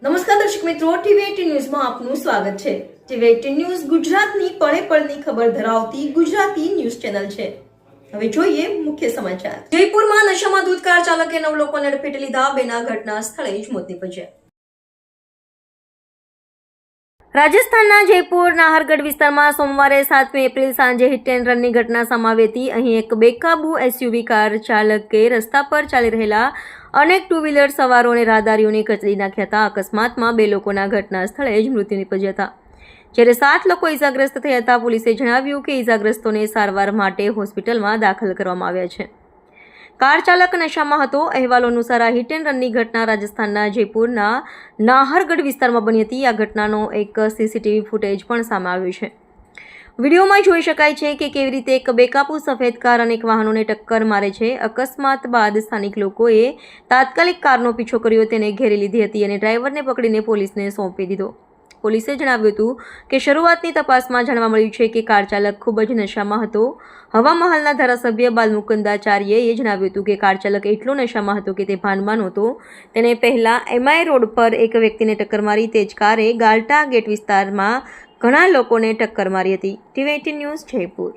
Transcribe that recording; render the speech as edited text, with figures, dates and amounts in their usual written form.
નમસ્કાર દર્શક મિત્રો, ટીવી18 ન્યૂઝમાં આપનું સ્વાગત છે। ટીવી18 ન્યૂઝ ગુજરાતની પળે પળની ખબર ધરાવતી ગુજરાતી ન્યૂઝ ચેનલ છે। હવે જોઈએ મુખ્ય સમાચાર। જયપુરમાં નશામાં ધૂત કાર ચાલકે 9 લોકોને અડફેટે લીધા, બેના ઘટના સ્થળે જ મોત નીપજ્યા। રાજસ્થાનના જયપુર નાહરગઢ વિસ્તારમાં સોમવારે 7 એપ્રિલ સાંજે હિટ એન્ડ રનની ઘટના સામે આવી હતી। અહીં એક બેકાબુ એસયુવી કાર ચાલકે રસ્તા પર ચાલી રહેલા અનેક ટુ વ્હીલર સવારોને રાહદારીઓને કચડી નાખ્યા હતા। અકસ્માતમાં 2 લોકોના ઘટના સ્થળે જ મૃત્યુ નીપજ્યા હતા, જ્યારે 7 લોકો ઇજાગ્રસ્ત થયા હતા। પોલીસે જણાવ્યું કે ઇજાગ્રસ્તોને સારવાર માટે હોસ્પિટલમાં દાખલ કરવામાં આવ્યા છે। કાર ચાલક નશામાં હતો। અહેવાલો અનુસાર આ હિટ એન્ડ રનની ઘટના રાજસ્થાનના જયપુરના નાહરગઢ વિસ્તારમાં બની હતી। આ ઘટનાનો એક સીસીટીવી ફૂટેજ પણ સામે આવ્યો છે। વિડીયોમાં જોઈ શકાય છે કે કેવી રીતે એક બેકાબુ સફેદ કાર અનેક વાહનોને ટક્કર મારે છે। અકસ્માત બાદ સ્થાનિક લોકોએ તાત્કાલિક કારનો પીછો કર્યો, તેને ઘેરી લીધી હતી અને ડ્રાઈવરને પકડીને પોલીસને સોંપી દીધો। પોલીસે જણાવ્યું હતું કે શરૂઆતની તપાસમાં જાણવા મળ્યું છે કે કાર ચાલક ખૂબ જ નશામાં હતો। હવામહલના ધારાસભ્ય બાલમુકુંદાચાર્યએ જણાવ્યું હતું કે કાર ચાલક એટલો નશામાં હતો કે તે ભાનમાં નહોતો। તેને પહેલા એમઆઈ રોડ પર એક વ્યક્તિને ટક્કર મારી, તે જ કારે ગાલ્ટા ગેટ વિસ્તારમાં ઘણા લોકોને ટક્કર મારી હતી। ટીવી18 ન્યૂઝ જયપુર।